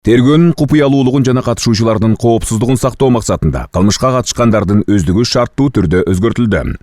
Тергөөнүн купуялуулугун жана катышуучулардын коопсуздугун сактоо максатында кылмышка катышкандардын өздүгү шарттуу түрдө өзгөртүлдү.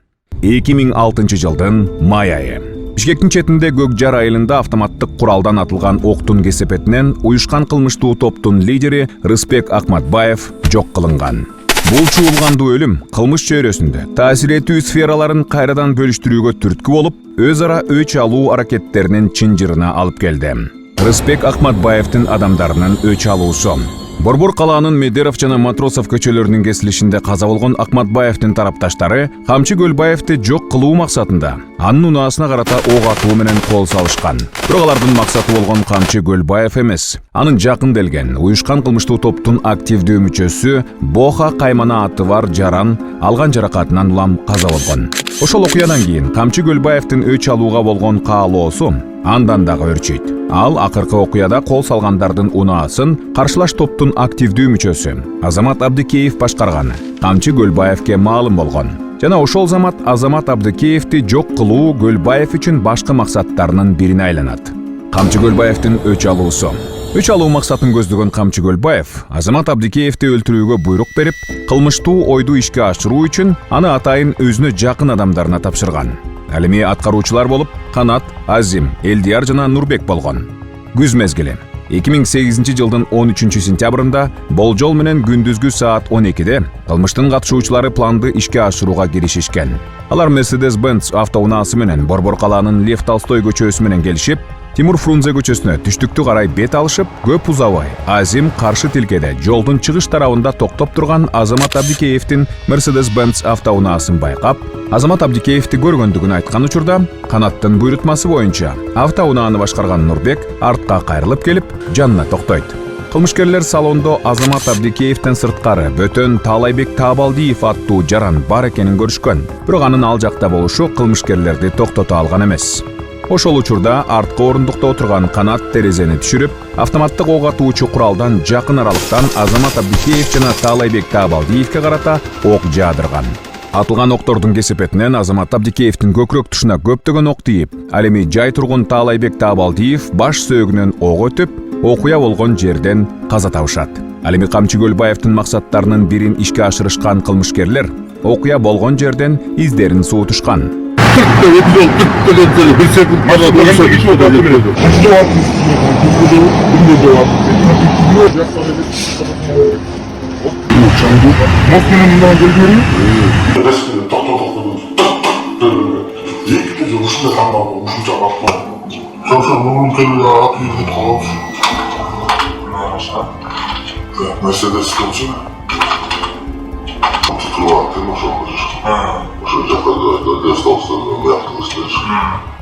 2006 жылдын май айы. Бишкектин четинде Көкжар айылында автоматтык куралдан атылган октун кесепетинен уюшкан кылмыштуу топтун лидери Рыспек Акматбаев жок кылынган. Бул чуулгандуу өлүм кылмыш чөйрөсүндө таасир этүү сфераларын кайрадан бөлүштүрүүгө түрткү болуп, өз ара өч алуу аракеттеринин чынжырына алып келди. Рыспек Акматбаевдин адамдарынын өч алуусу. Борбор калаанын Медеров жана Матросов көчөлөрүнүн кесилишинде каза болгон Акматбаевдин тарапташтары Камчы Көлбаевди жок кылуу максатында анын унаасына карата ок атуу менен кол салышкан. Бирок алардын максаты болгон Камчы Көлбаев эмес. Анын жакын келген уюшкан кылмыштуу топтун активдүү мүчөсү Боха Каймана аты бар Жаран алган жаракатынан улам каза болгон. Ошол окуядан кийин Камчы Көлбаевдин өч алууга болгон каалоосу андан дагы өрчүйт. Ал акыркы окуяда кол салгандардын унаасын каршылаш топтун активдүү мүчөсү Азамат Абдыкеев башкарганы Камчы Көлбаевге маалым болгон. Жана ошол замат Азамат Абдыкеевди жок кылуу Көлбаев үчүн башкы максаттарынын бирине айланат. Камчы Көлбаевдин өч алуусу. Өч алуу максатын көздөгөн Камчы Көлбаев Азамат Абдыкеевди өлтүрүүгө буйрук берип, кылмыштуу ойду ишке ашыруу үчүн аны атайын өзүнө жакын адамдарына тапшырган. Ал эми аткаруучулар болуп Канат, Азим, Элдияр жана Нурбек болгон. Күз мезгили 2008 жылдын 13 сентябрында болжол менен күндүзгү саат 12-де кылмыштын катышуучулары планды ишке ашырууга киришишкен. Алар Mercedes-Benz автоунаасы менен Борбор калаанын Лев Толстой көчөсү менен келишип, Тимур Фрунзе көчөсүнө түштүктү карай бет алышып, көп узабай Азим каршы тилкеде жолдун чыгыш тарабында токтоп турган Азамат Абдыкеевдин Mercedes-Benz автоунаасын байкап, Азамат Абдыкеевди көргөндүгүн айткан учурда, Канаттын буйрутмасы боюнча автоунааны башкарган Нурбек артка кайрылып келип, жанына токтойт. Кылмышкерлер салондо Азамат Абдыкеевден сырткары Бөтөн Таалайбек Таабалдиев аттуу жаран бар экенин көрүшкөн. Бирок анын ал жакта болушу кылмышкерлерди токтото алган эмес. Ошол учурда арткы орундукта отурган Канат терезени түшүрүп, автоматтык ок атуучу куралдан жакын аралыктан Азамат Абдыкеев жана Таалайбек Таабалдиевке карата ок жаадырган. Атылган октордун кесепетинен Азамат Абдыкеевдин көкүрөк тушуна көптөгөн ок тийип, ал эми жай тургун Таалайбек Таабалдиев баш сөөгүнөн ок өтүп, окуя болгон жерден каза табышат. Ал эми Камчы Көлбаевдин максаттарынын бирин ишке ашырышкан кылмышкерлер окуя болгон жерден издерин суутушкан.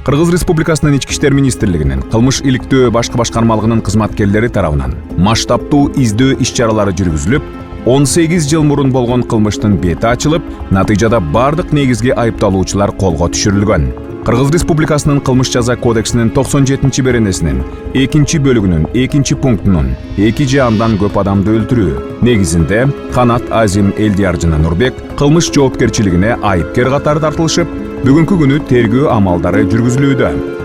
Кыргыз Республикасынын Ички иштер министрлигинин кылмыш иликтөө башкы башкармалыгынын кызматкерлери тарабынан масштабтуу издөө иш-чаралары жүргүзүлүп, 18 жыл мурун болгон кылмыштын бети ачылып, натыйжада бардык негизги айыпталуучулар колго түшүрүлгөн. Кыргыз Республикасынын кылмыш жаза кодексинин 97 беренесинин 2 бөлүгүнүн 2 пунктунун 2 же андан көп адамды өлтүрүү негизинде Канат, Азим, Элдияр жана Нурбек кылмыш жоопкерчилигине айыпкер катары тартылышып, бүгүнкү күнү тергөө амалдары жүргүзүлүүдө.